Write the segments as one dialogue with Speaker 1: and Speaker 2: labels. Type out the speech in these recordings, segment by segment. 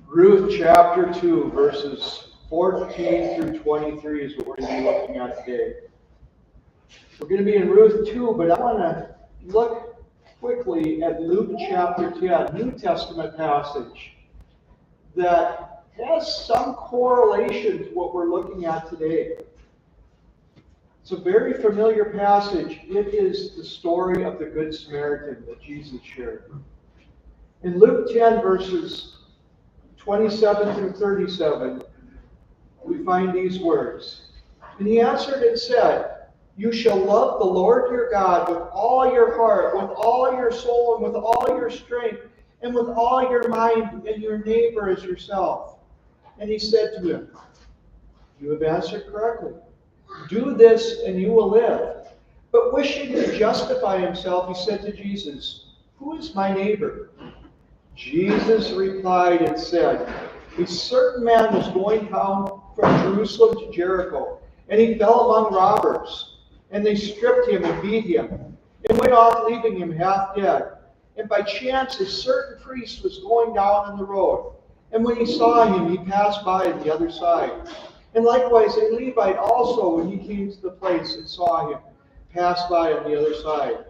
Speaker 1: Ruth chapter 2, verses 14 through 23 is what we're going to be looking at today. We're going to be in Ruth 2, but I want to look quickly at Luke chapter 10, New Testament passage, that has some correlation to what we're looking at today. It's a very familiar passage. It is the story of the Good Samaritan that Jesus shared. In Luke 10, verses 27 through 37, we find these words. And he answered and said, "You shall love the Lord your God with all your heart, with all your soul, and with all your strength, and with all your mind, and your neighbor as yourself." And he said to him, "You have answered correctly. Do this and you will live." But wishing to justify himself, he said to Jesus, "Who is my neighbor?" Jesus replied and said, "A certain man was going down from Jerusalem to Jericho, and he fell among robbers. And they stripped him and beat him, and went off, leaving him half dead. And by chance a certain priest was going down on the road, and when he saw him, he passed by on the other side. And likewise a Levite also, when he came to the place and saw him, passed by on the other side.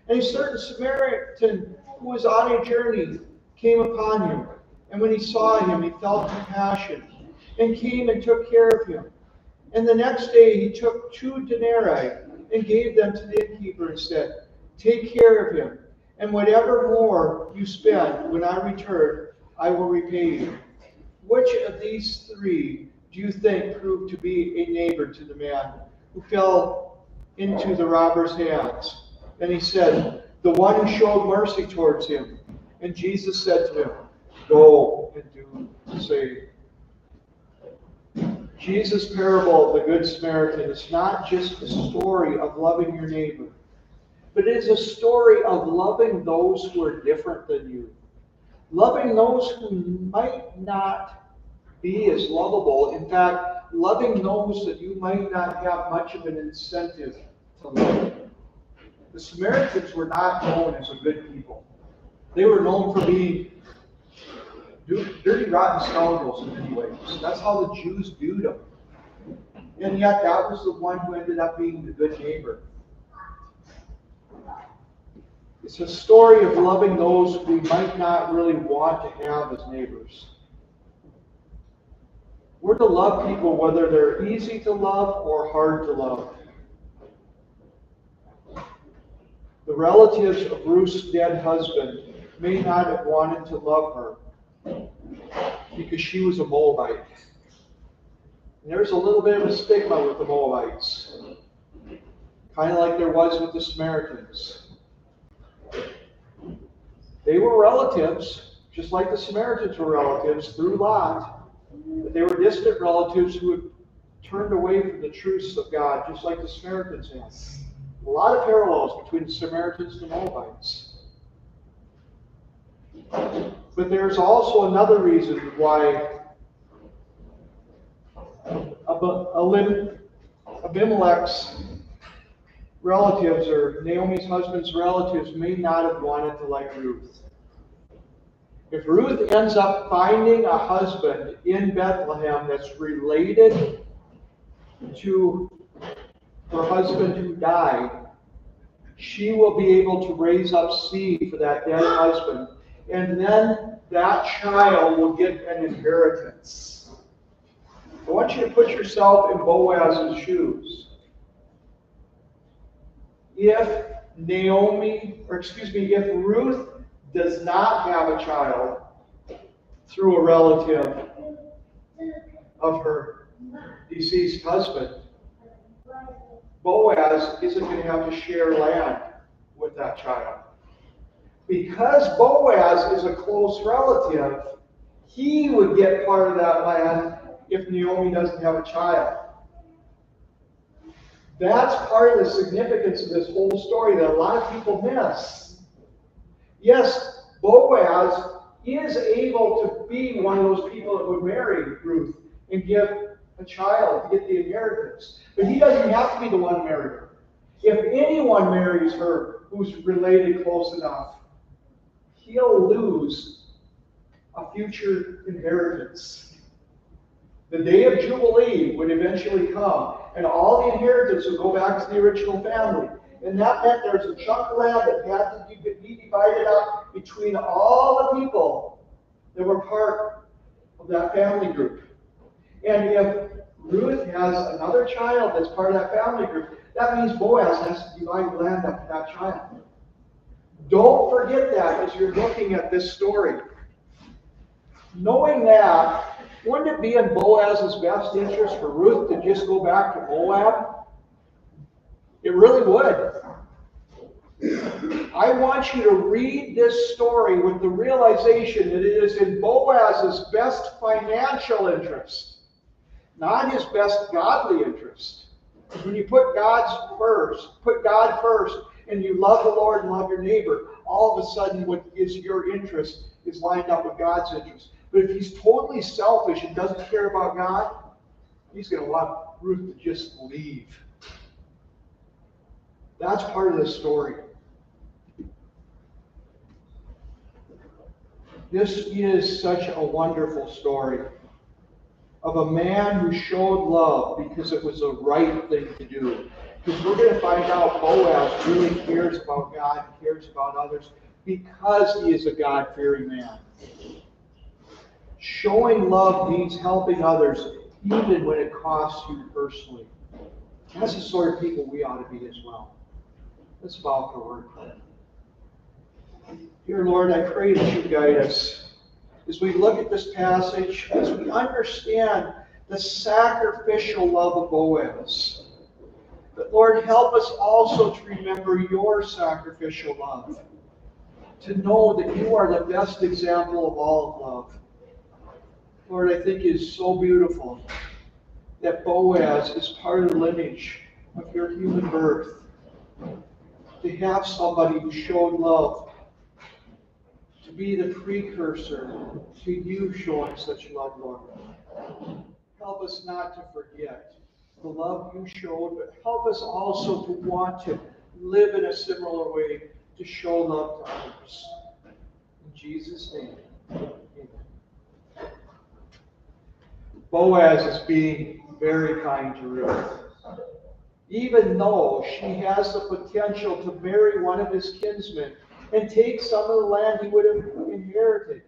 Speaker 1: And a certain Samaritan who was on a journey came upon him, and when he saw him, he felt compassion, and came and took care of him. And the next day he took 2 denarii and gave them to the innkeeper and said, 'Take care of him, and whatever more you spend, when I return, I will repay you.' Which of these 3 do you think proved to be a neighbor to the man who fell into the robber's hands?" And he said, "The one who showed mercy towards him." And Jesus said to him, "Go and do the same." Jesus' parable of the Good Samaritan is not just a story of loving your neighbor, but it is a story of loving those who are different than you. Loving those who might not be as lovable. In fact, loving those that you might not have much of an incentive to love. The Samaritans were not known as a good people. They were known for being dirty, rotten scoundrels in many ways. That's how the Jews viewed them. And yet that was the one who ended up being the good neighbor. It's a story of loving those we might not really want to have as neighbors. We're to love people whether they're easy to love or hard to love. The relatives of Ruth's dead husband may not have wanted to love her because she was a Moabite. And there's a little bit of a stigma with the Moabites, kind of like there was with the Samaritans. They were relatives, just like the Samaritans were relatives through Lot, but they were distant relatives who had turned away from the truths of God, just like the Samaritans had. A lot of parallels between the Samaritans and the Moabites. But there's also another reason why Abimelech's relatives, or Naomi's husband's relatives, may not have wanted to like Ruth. If Ruth ends up finding a husband in Bethlehem that's related to her husband who died, she will be able to raise up seed for that dead husband, and then that child will get an inheritance. I want you to put yourself in Boaz's shoes. If Ruth does not have a child through a relative of her deceased husband, Boaz isn't going to have to share land with that child. Because Boaz is a close relative, he would get part of that land if Naomi doesn't have a child. That's part of the significance of this whole story that a lot of people miss. Yes, Boaz is able to be one of those people that would marry Ruth and give a child to get the inheritance. But he doesn't have to be the one to marry her. If anyone marries her who's related close enough, he'll lose a future inheritance. The day of Jubilee would eventually come, and all the inheritance would go back to the original family. And that meant there's a chunk of land that had to be divided up between all the people that were part of that family group. And if Ruth has another child that's part of that family group, that means Boaz has to divide the land up to that child. Don't forget that as you're looking at this story. Knowing that, wouldn't it be in Boaz's best interest for Ruth to just go back to Moab? It really would. I want you to read this story with the realization that it is in Boaz's best financial interest, not his best godly interest. When you put God first, and you love the Lord and love your neighbor, all of a sudden what is your interest is lined up with God's interest. But if he's totally selfish and doesn't care about God, he's going to want Ruth to just leave. That's part of the story. This is such a wonderful story of a man who showed love because it was the right thing to do. Because we're going to find out Boaz really cares about God, cares about others, because he is a God-fearing man. Showing love means helping others, even when it costs you personally. That's the sort of people we ought to be as well. Let's bow for word. Dear Lord, I pray that you guide us as we look at this passage, as we understand the sacrificial love of Boaz. But Lord, help us also to remember your sacrificial love, to know that you are the best example of all of love. Lord, I think it is so beautiful that Boaz is part of the lineage of your human birth. To have somebody who showed love, to be the precursor to you showing such love, Lord. Help us not to forget the love you showed, but help us also to want to live in a similar way, to show love to others. In Jesus' name, amen. Boaz is being very kind to Ruth. Even though she has the potential to marry one of his kinsmen and take some of the land he would have inherited.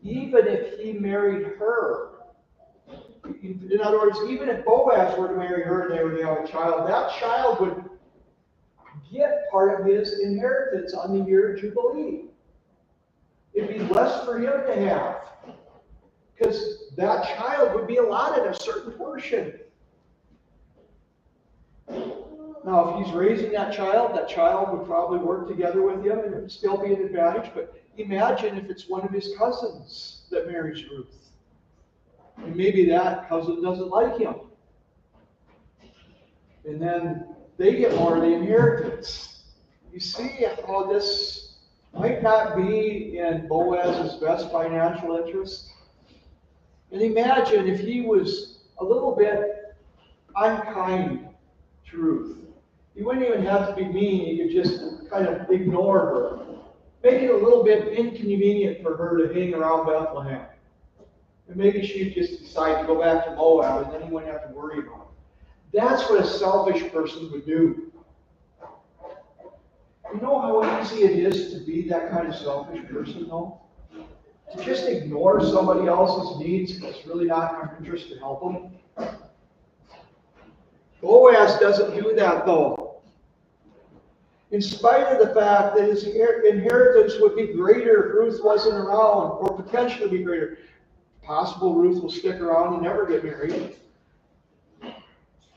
Speaker 1: Even if he married her, in other words, even if Boaz were to marry her and they were to have a child, that child would get part of his inheritance on the year of Jubilee. It'd be less for him to have, because that child would be allotted a certain portion. Now, if he's raising that child would probably work together with him and it would still be an advantage. But imagine if it's one of his cousins that marries Ruth. And maybe that cousin doesn't like him. And then they get more of the inheritance. You see how this might not be in Boaz's best financial interest? And imagine if he was a little bit unkind to Ruth. He wouldn't even have to be mean. He could just kind of ignore her. Make it a little bit inconvenient for her to hang around Bethlehem. And maybe she'd just decide to go back to Moab, and then he wouldn't have to worry about it. That's what a selfish person would do. You know how easy it is to be that kind of selfish person, though? To just ignore somebody else's needs because it's really not in our interest to help them. Boaz doesn't do that, though. In spite of the fact that his inheritance would be greater if Ruth wasn't around, or potentially be greater. Possible Ruth will stick around and never get married.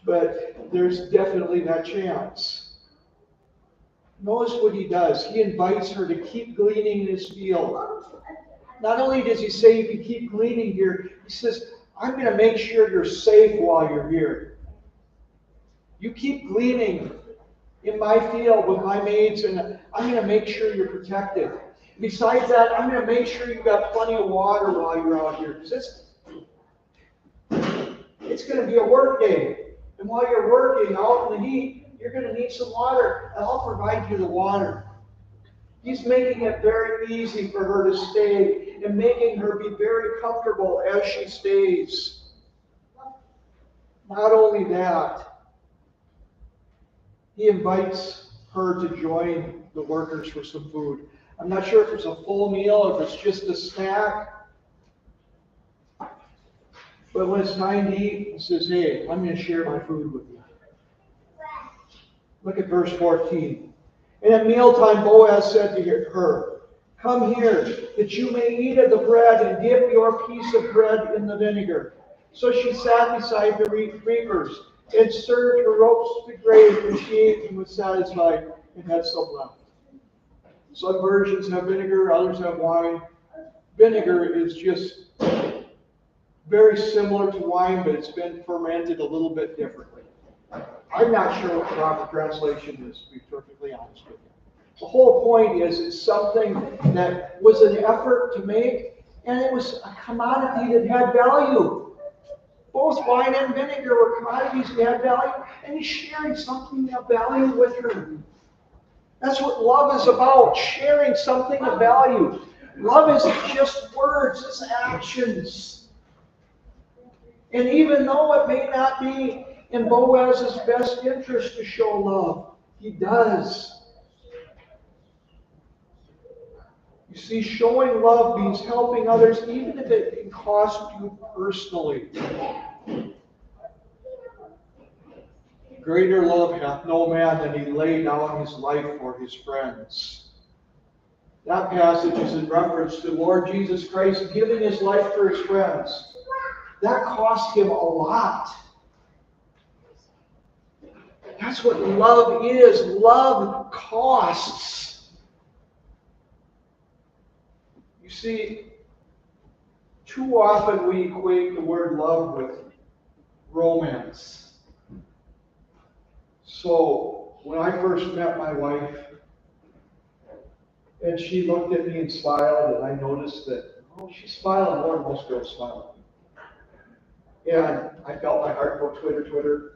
Speaker 1: But there's definitely that chance. Notice what he does. He invites her to keep gleaning in his field. Not only does he say you can keep gleaning here, he says, I'm going to make sure you're safe while you're here. You keep gleaning in my field with my maids, and I'm going to make sure you're protected. Besides that, I'm going to make sure you've got plenty of water while you're out here. Because it's going to be a work day. And while you're working out in the heat, you're going to need some water, and I'll provide you the water. He's making it very easy for her to stay and making her be very comfortable as she stays. Not only that, he invites her to join the workers for some food. I'm not sure if it's a full meal or if it's just a snack. But when it's time to eat, he says, hey, I'm going to share my food with you. Look at verse 14. And at mealtime, Boaz said to her, come here, that you may eat of the bread and dip your piece of bread in the vinegar. So she sat beside the reapers and served her roasted grain, and she ate and was satisfied and had some left. Some versions have vinegar, others have wine. Vinegar is just very similar to wine, but it's been fermented a little bit differently. I'm not sure what the proper translation is, to be perfectly honest with you. The whole point is it's something that was an effort to make, and it was a commodity that had value. Both wine and vinegar were commodities that had value, and he's sharing something of value with her. That's what love is about, sharing something of value. Love isn't just words, it's actions. And even though it may not be in Boaz's best interest to show love, he does. You see, showing love means helping others, even if it can cost you personally. Greater love hath no man than he lay down his life for his friends. That passage is in reference to Lord Jesus Christ giving his life for his friends. That cost him a lot. That's what love is. Love costs. You see, too often we equate the word love with romance. So, when I first met my wife, and she looked at me and smiled, and I noticed that, she smiled more than most girls smile. And I felt my heart go twitter.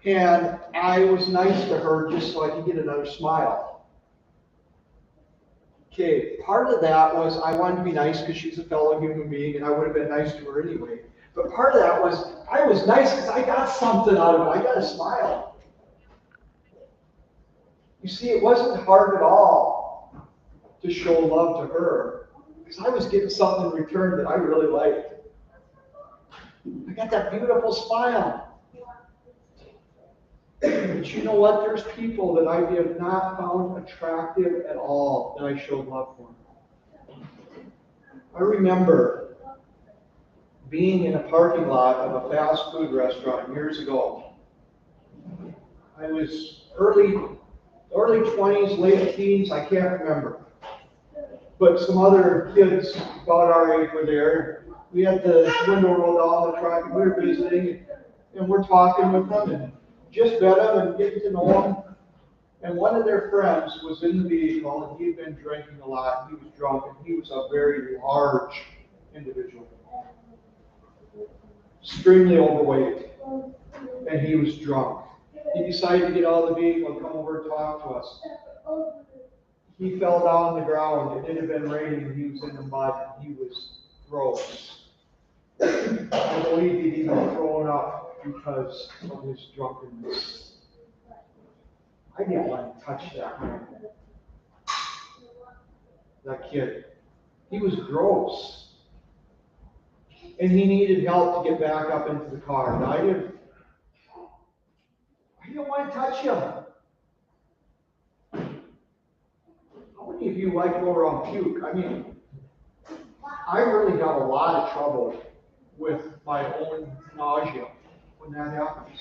Speaker 1: And I was nice to her just so I could get another smile. Okay, part of that was I wanted to be nice because she's a fellow human being, and I would have been nice to her anyway. But part of that was I was nice because I got something out of it. I got a smile. You see, it wasn't hard at all to show love to her because I was getting something in return that I really liked. I got that beautiful smile. But you know what? There's people that I have not found attractive at all that I showed love for. I remember being in a parking lot of a fast food restaurant years ago. I was early 20s, late teens, I can't remember. But some other kids about our age were there. We had the window rolled down the truck, and we were visiting, and we're talking with them, and just met them and getting to know them. And one of their friends was in the vehicle, and he'd been drinking a lot, and he was drunk, and he was a very large individual. Extremely overweight, and he was drunk. He decided to get out of the vehicle and come over and talk to us. He fell down on the ground. It had been raining, and he was in the mud, and he was gross. I believe he'd even thrown up because of his drunkenness. I didn't want to touch that kid. He was gross. And he needed help to get back up into the car. And I didn't want to touch him. How many of you like to go around puke? I mean, I really have a lot of trouble with my own nausea when that happens.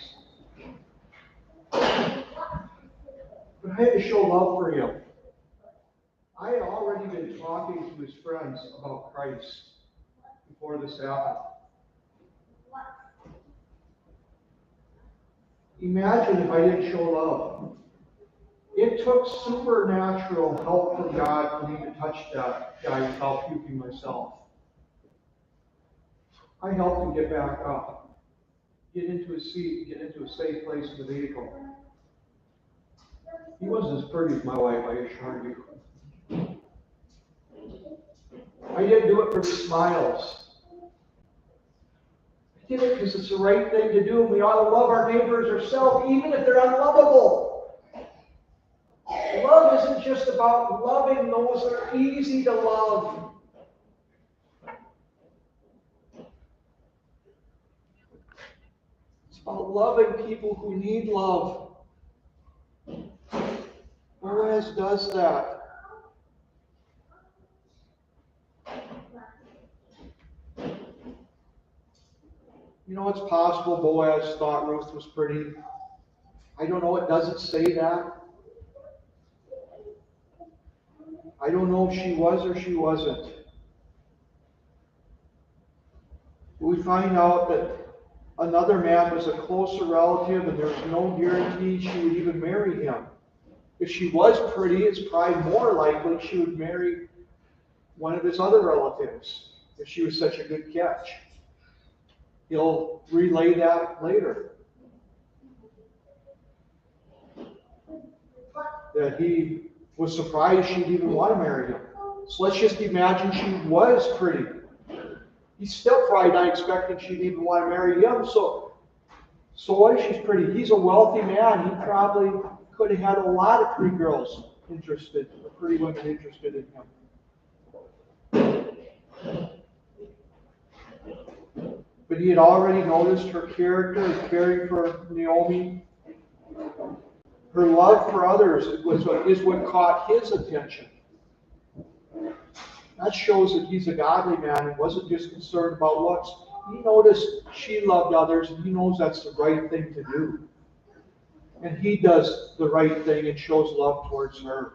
Speaker 1: But I had to show love for him. I had already been talking to his friends about Christ before this happened. Imagine if I didn't show love. It took supernatural help from God for me to touch that guy without puking myself. I helped him get back up, get into a seat, get into a safe place in the vehicle. He wasn't as pretty as my wife, I assure you. I didn't do it for the smiles. I did it because it's the right thing to do, and we ought to love our neighbors ourselves, even if they're unlovable. Love isn't just about loving those that are easy to love. It's about loving people who need love. Boaz does that. You know, it's possible Boaz thought Ruth was pretty. I don't know, it doesn't say that. I don't know if she was or she wasn't. We find out that another man was a closer relative, and there's no guarantee she would even marry him. If she was pretty, it's probably more likely she would marry one of his other relatives, if she was such a good catch. He'll relay that later. That he was surprised she'd even want to marry him. So let's just imagine she was pretty. He's still probably not expecting she'd even want to marry him. So what if she's pretty? He's a wealthy man. He probably could have had a lot of pretty girls interested, or pretty women interested in him. But he had already noticed her character, her caring for Naomi. Her love for others is what caught his attention. That shows that he's a godly man and wasn't just concerned about looks. He noticed she loved others, and he knows that's the right thing to do. And he does the right thing and shows love towards her.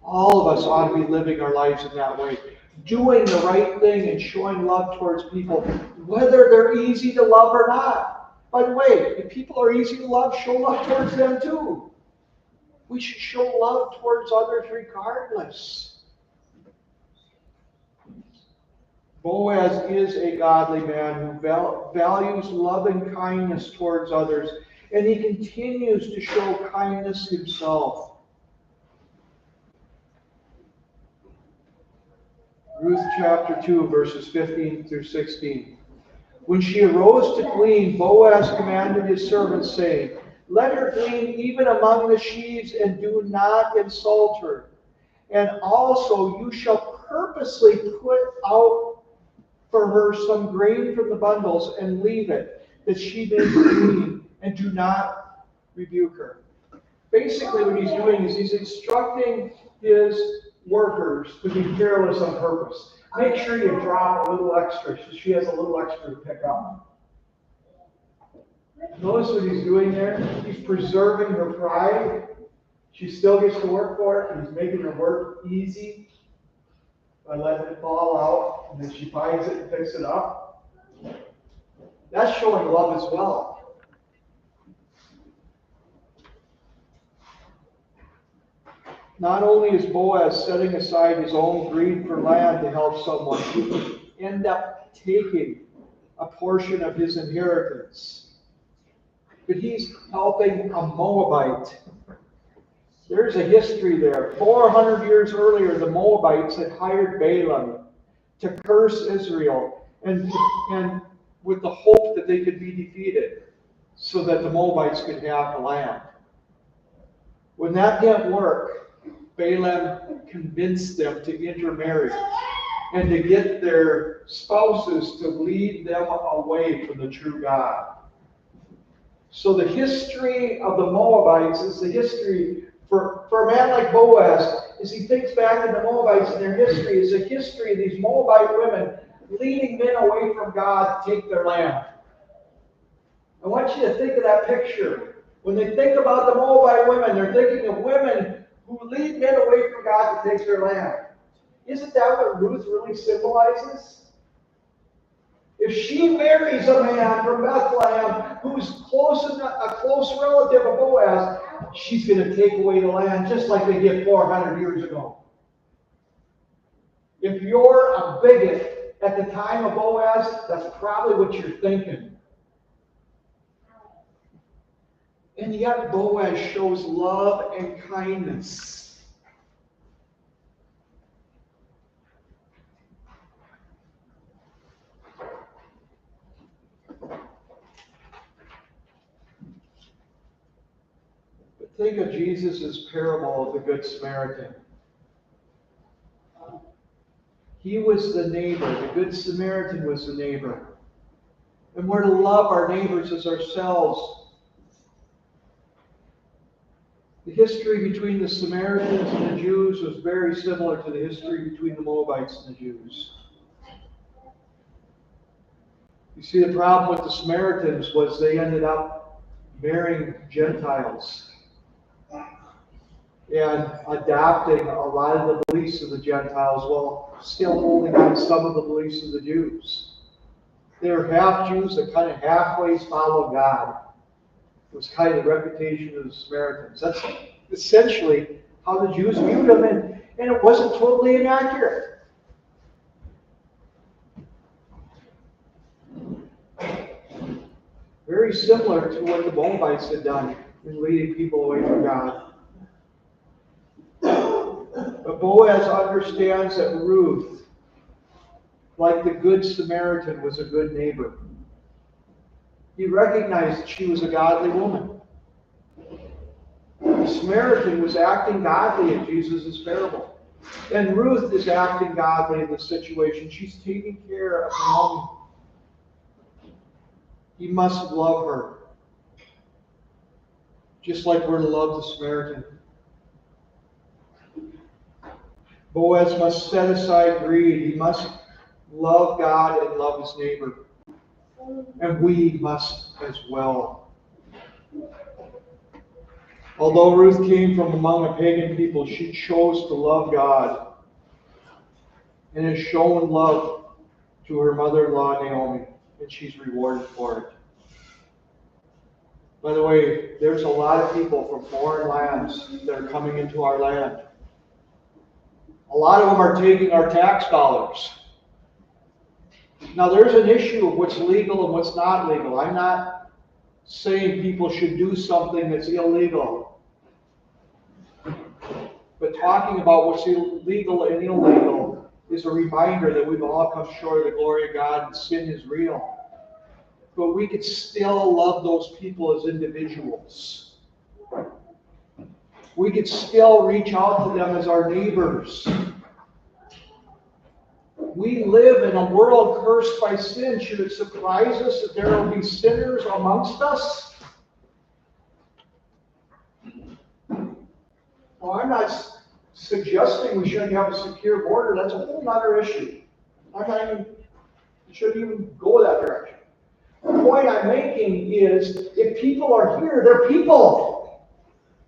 Speaker 1: All of us ought to be living our lives in that way. Doing the right thing and showing love towards people, whether they're easy to love or not. By the way, if people are easy to love, show love towards them too. We should show love towards others regardless. Boaz is a godly man who values loving kindness towards others, and he continues to show kindness himself. Ruth chapter 2, verses 15 through 16. When she arose to glean, Boaz commanded his servants, saying, "Let her glean even among the sheaves, and do not insult her. And also you shall purposely put out for her some grain from the bundles, and leave it, that she may glean, and do not rebuke her." Basically what he's doing is he's instructing his workers to be careless on purpose. Make sure you drop a little extra so she has a little extra to pick up. Notice what he's doing there? He's preserving her pride. She still gets to work for it, and he's making her work easy by letting it fall out, and then she finds it and picks it up. That's showing love as well. Not only is Boaz setting aside his own greed for land to help someone, he could end up taking a portion of his inheritance. But he's helping a Moabite. There's a history there. 400 years earlier, the Moabites had hired Balaam to curse Israel, and with the hope that they could be defeated so that the Moabites could have the land. When that didn't work, Balaam convinced them to intermarry and to get their spouses to lead them away from the true God. So the history of the Moabites is the history, for a man like Boaz, as he thinks back in the Moabites and their history, is the history of these Moabite women leading men away from God to take their land. I want you to think of that picture. When they think about the Moabite women, they're thinking of women who lead men away from God to take their land. Isn't that what Ruth really symbolizes? If she marries a man from Bethlehem who's a close relative of Boaz, she's going to take away the land just like they did 400 years ago. If you're a bigot at the time of Boaz, that's probably what you're thinking. And yet Boaz shows love and kindness. But think of Jesus' parable of the Good Samaritan. He was the neighbor. The Good Samaritan was the neighbor. And we're to love our neighbors as ourselves. The history between the Samaritans and the Jews was very similar to the history between the Moabites and the Jews. You see, the problem with the Samaritans was they ended up marrying Gentiles and adopting a lot of the beliefs of the Gentiles while still holding on some of the beliefs of the Jews. They were half Jews that kind of halfway followed God. It was kind of the reputation of the Samaritans. That's essentially how the Jews viewed them, and it wasn't totally inaccurate. Very similar to what the Moabites had done in leading people away from God. But Boaz understands that Ruth, like the Good Samaritan, was a good neighbor. He recognized that she was a godly woman. The Samaritan was acting godly in Jesus' parable. And Ruth is acting godly in this situation. She's taking care of Naomi. He must love her, just like we're to love the Samaritan. Boaz must set aside greed. He must love God and love his neighbor. And we must as well. Although Ruth came from among a pagan people, she chose to love God and has shown love to her mother-in-law Naomi, and she's rewarded for it. By the way, there's a lot of people from foreign lands that are coming into our land. A lot of them are taking our tax dollars. Now, there's an issue of what's legal and what's not legal. I'm not saying people should do something that's illegal. But talking about what's legal and illegal is a reminder that we've all come short of the glory of God and sin is real. But we could still love those people as individuals. We could still reach out to them as our neighbors. We live in a world cursed by sin. Should it surprise us that there will be sinners amongst us? Well, I'm not suggesting we shouldn't have a secure border. That's a whole other issue. We shouldn't even go that direction. The point I'm making is, if people are here, they're people.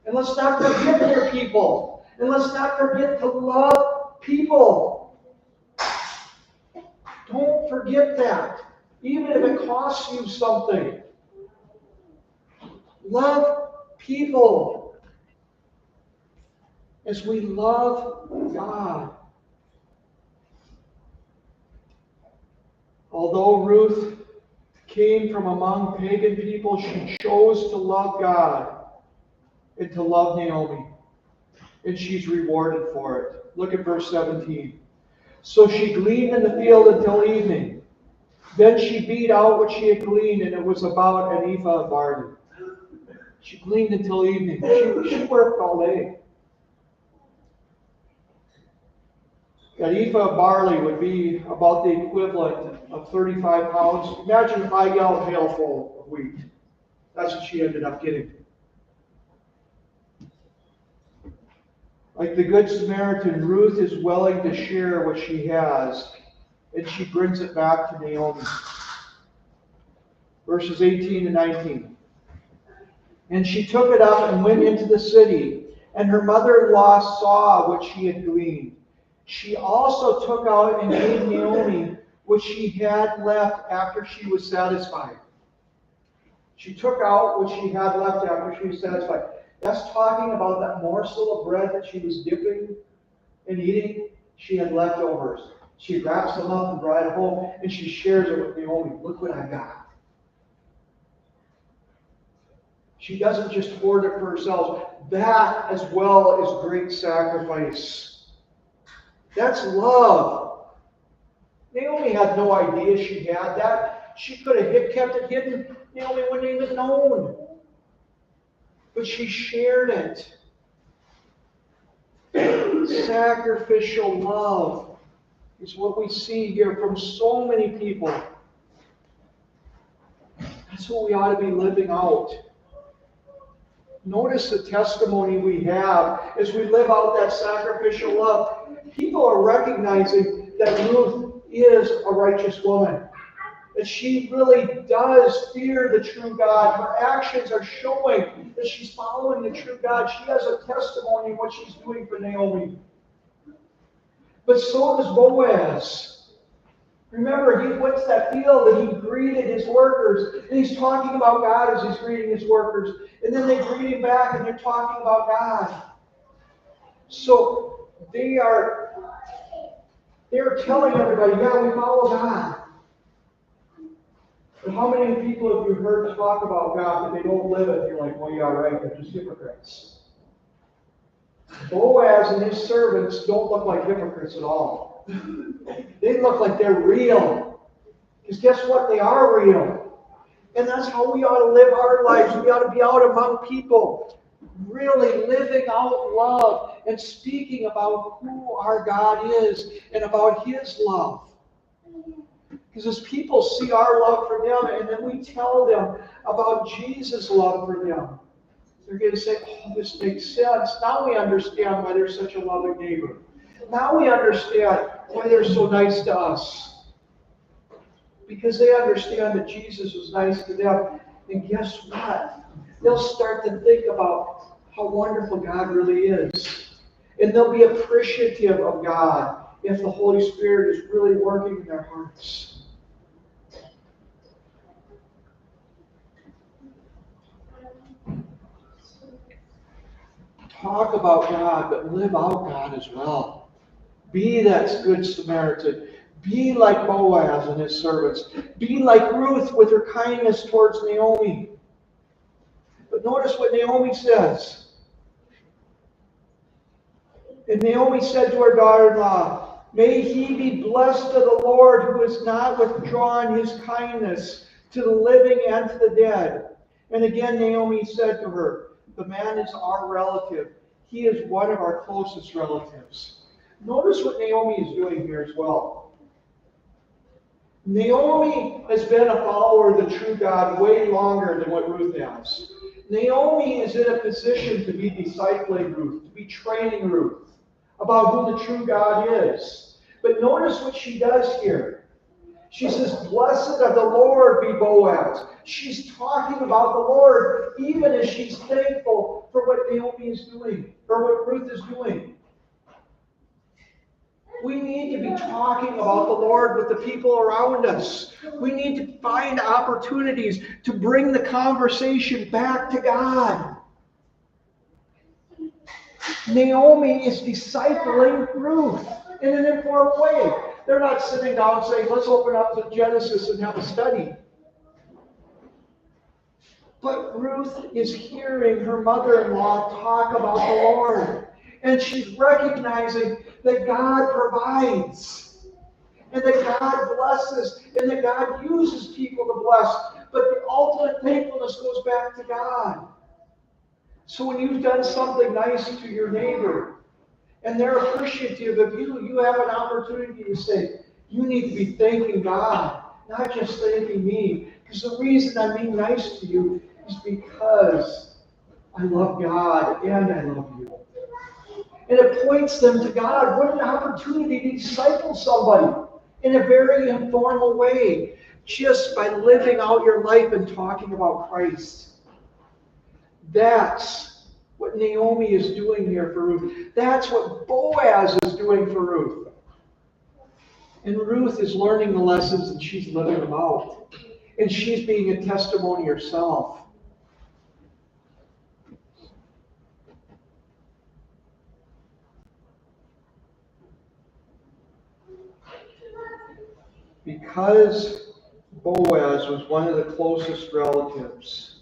Speaker 1: And let's not forget they're people. And let's not forget to love people. Don't forget that. Even if it costs you something. Love people. As we love God. Although Ruth came from among pagan people, she chose to love God and to love Naomi. And she's rewarded for it. Look at verse 17. So she gleaned in the field until evening. Then she beat out what she had gleaned, and it was about an ephah of barley. She gleaned until evening. She worked all day. That ephah of barley would be about the equivalent of 35 pounds. Imagine a 5-gallon pail full of wheat. That's what she ended up getting. Like the Good Samaritan, Ruth is willing to share what she has, and she brings it back to Naomi. Verses 18 and 19. And she took it up and went into the city, and her mother-in-law saw what she had gleaned. She also took out and gave Naomi what she had left after she was satisfied. She took out what she had left after she was satisfied. That's talking about that morsel of bread that she was dipping and eating. She had leftovers. She wraps them up and brought it home, and she shares it with Naomi. Look what I got. She doesn't just hoard it for herself. That as well is great sacrifice. That's love. Naomi had no idea she had that. She could have kept it hidden. Naomi wouldn't even known. But she shared it. Sacrificial love is what we see here from so many people. That's what we ought to be living out. Notice the testimony we have as we live out that sacrificial love. People are recognizing that Ruth is a righteous woman. That she really does fear the true God. Her actions are showing that she's following the true God. She has a testimony in what she's doing for Naomi. But so does Boaz. Remember, he went to that field and he greeted his workers. And he's talking about God as he's greeting his workers. And then they greet him back and they're talking about God. So they are telling everybody, yeah, we follow God. But how many people have you heard talk about God but they don't live it? You're like, well, yeah, right, they're just hypocrites. Boaz and his servants don't look like hypocrites at all. They look like they're real. Because guess what? They are real. And that's how we ought to live our lives. We ought to be out among people, really living out love and speaking about who our God is and about His love. Because as people see our love for them and then we tell them about Jesus' love for them, they're going to say, oh, this makes sense. Now we understand why they're such a loving neighbor. Now we understand why they're so nice to us. Because they understand that Jesus was nice to them. And guess what? They'll start to think about how wonderful God really is. And they'll be appreciative of God if the Holy Spirit is really working in their hearts. Talk about God, but live out God as well. Be that good Samaritan. Be like Boaz and his servants. Be like Ruth with her kindness towards Naomi. But notice what Naomi says. And Naomi said to her daughter-in-law, may he be blessed of the Lord who has not withdrawn his kindness to the living and to the dead. And again Naomi said to her, the man is our relative. He is one of our closest relatives. Notice what Naomi is doing here as well. Naomi has been a follower of the true God way longer than what Ruth has. Naomi is in a position to be discipling Ruth, to be training Ruth about who the true God is. But notice what she does here. She says, blessed of the Lord be Boaz. She's talking about the Lord even as she's thankful for what Naomi is doing, or what Ruth is doing. We need to be talking about the Lord with the people around us. We need to find opportunities to bring the conversation back to God. Naomi is discipling Ruth in an informal way. They're not sitting down saying, let's open up to Genesis and have a study. But Ruth is hearing her mother-in-law talk about the Lord. And she's recognizing that God provides. And that God blesses. And that God uses people to bless. But the ultimate thankfulness goes back to God. So when you've done something nice to your neighbor, and they're appreciative of you, you have an opportunity to say, you need to be thanking God, not just thanking me. Because the reason I'm being nice to you is because I love God and I love you. And it points them to God. What an opportunity to disciple somebody in a very informal way, just by living out your life and talking about Christ. That's what Naomi is doing here for Ruth. That's what Boaz is doing for Ruth. And Ruth is learning the lessons and she's living them out. And she's being a testimony herself. Because Boaz was one of the closest relatives,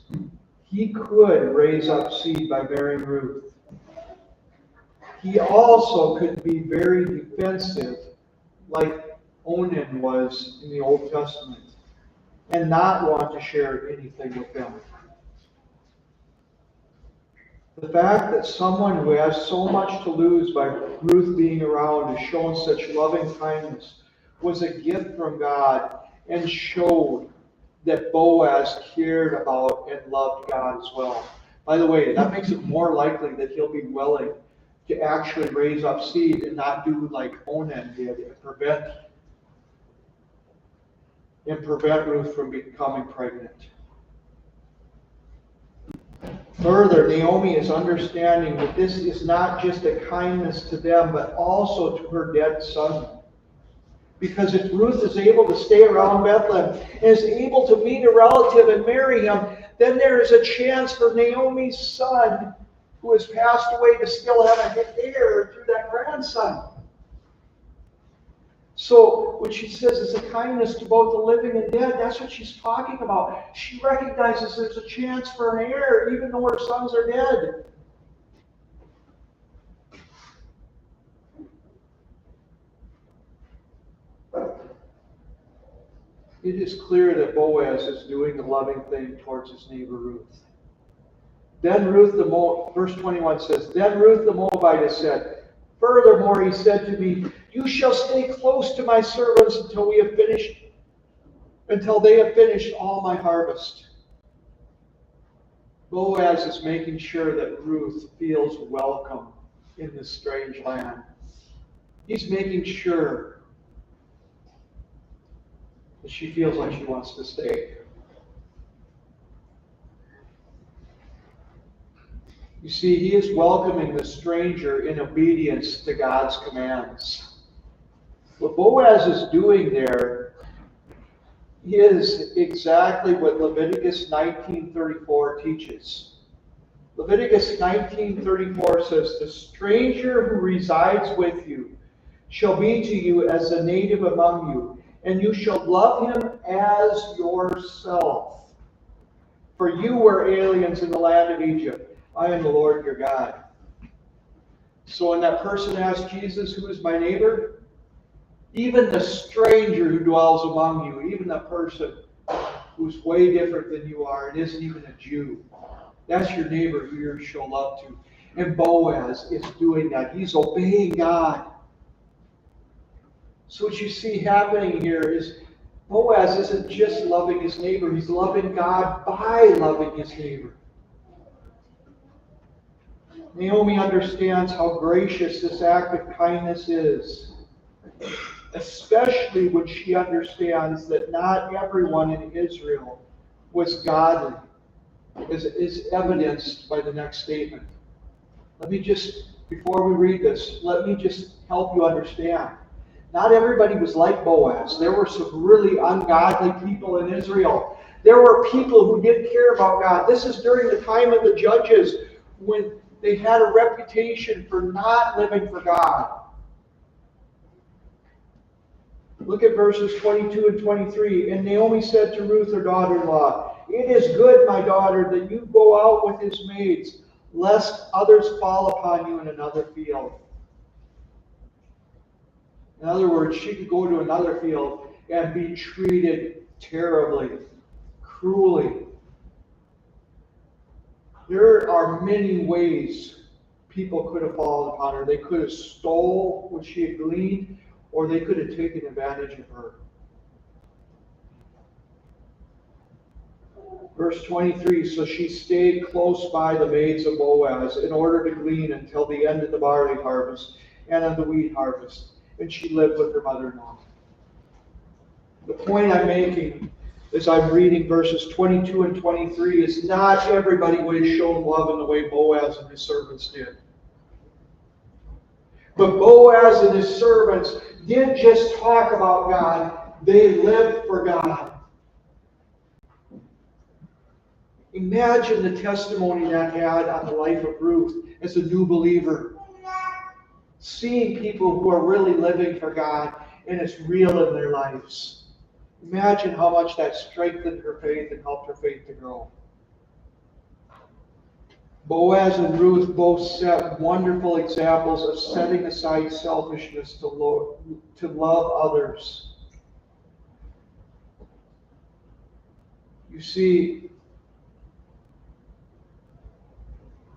Speaker 1: he could raise up seed by bearing Ruth. He also could be very defensive, like Onan was in the Old Testament, and not want to share anything with them. The fact that someone who has so much to lose by Ruth being around has shown such loving kindness was a gift from God and showed that Boaz cared about and loved God as well. By the way, that makes it more likely that he'll be willing to actually raise up seed and not do like Onan did and prevent Ruth from becoming pregnant. Further, Naomi is understanding that this is not just a kindness to them, but also to her dead son. Because if Ruth is able to stay around Bethlehem and is able to meet a relative and marry him, then there is a chance for Naomi's son, who has passed away, to still have an heir through that grandson. So what she says is a kindness to both the living and dead. That's what she's talking about. She recognizes there's a chance for an heir, even though her sons are dead. It is clear that Boaz is doing the loving thing towards his neighbor Ruth. Then Ruth the Moabite, verse 21 says, Then Ruth the Moabitess said, Furthermore, he said to me, You shall stay close to my servants until they have finished all my harvest. Boaz is making sure that Ruth feels welcome in this strange land. He's making sure that she feels like she wants to stay. You see, he is welcoming the stranger in obedience to God's commands. What Boaz is doing there is exactly what Leviticus 19:34 teaches. Leviticus 19:34 says, The stranger who resides with you shall be to you as a native among you, and you shall love him as yourself. For you were aliens in the land of Egypt. I am the Lord your God. So when that person asked Jesus, Who is my neighbor? Even the stranger who dwells among you, even the person who's way different than you are and isn't even a Jew, that's your neighbor who you show love to. And Boaz is doing that. He's obeying God. So what you see happening here is Boaz isn't just loving his neighbor, he's loving God by loving his neighbor. Naomi understands how gracious this act of kindness is, especially when she understands that not everyone in Israel was godly, as is evidenced by the next statement. Before we read this, let me just help you understand. Not everybody was like Boaz. There were some really ungodly people in Israel. There were people who didn't care about God. This is during the time of the judges, when they had a reputation for not living for God. Look at verses 22 and 23. And Naomi said to Ruth, her daughter-in-law, It is good, my daughter, that you go out with his maids, lest others fall upon you in another field. In other words, she could go to another field and be treated terribly, cruelly. There are many ways people could have fallen upon her. They could have stole what she had gleaned, or they could have taken advantage of her. Verse 23, So she stayed close by the maids of Boaz in order to glean until the end of the barley harvest and of the wheat harvest. And she lived with her mother-in-law. The point I'm making as I'm reading verses 22 and 23 is not everybody would have shown love in the way Boaz and his servants did. But Boaz and his servants didn't just talk about God, they lived for God. Imagine the testimony that had on the life of Ruth as a new believer. Seeing people who are really living for God and it's real in their lives. Imagine how much that strengthened her faith and helped her faith to grow. Boaz and Ruth both set wonderful examples of setting aside selfishness to love others. You see,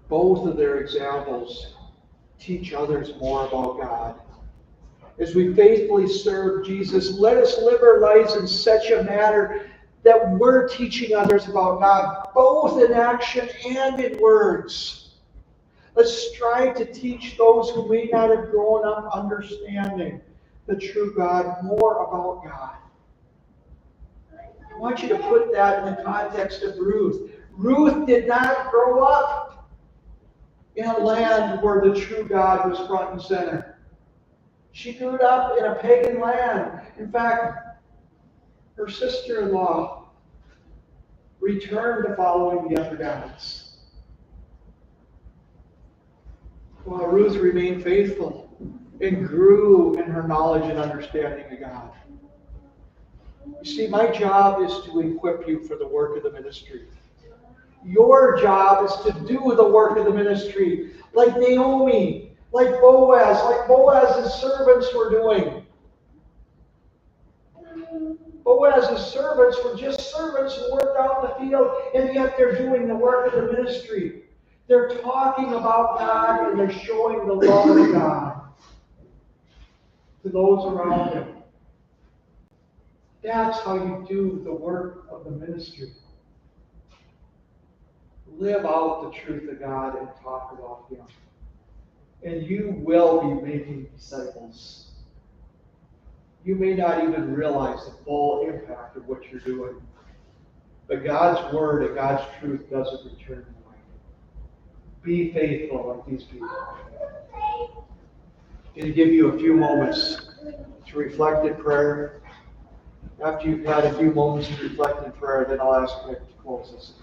Speaker 1: both of their examples teach others more about God. As we faithfully serve Jesus, let us live our lives in such a manner that we're teaching others about God, both in action and in words. Let's strive to teach those who may not have grown up understanding the true God more about God. I want you to put that in the context of Ruth. Ruth did not grow up in a land where the true God was front and center. She grew up in a pagan land. In fact, her sister-in-law returned to following the other gods, while Ruth remained faithful and grew in her knowledge and understanding of God. You see, my job is to equip you for the work of the ministry. Your job is to do the work of the ministry, like Naomi, like Boaz's servants were doing. Boaz's servants were just servants who worked out in the field, and yet they're doing the work of the ministry. They're talking about God, and they're showing the love of God to those around them. That's how you do the work of the ministry. Live out the truth of God and talk about Him. And you will be making disciples. You may not even realize the full impact of what you're doing. But God's Word and God's truth doesn't return void. Be faithful like these people. I'm going to give you a few moments to reflect in prayer. After you've had a few moments to reflect in prayer, then I'll ask Rick to close us.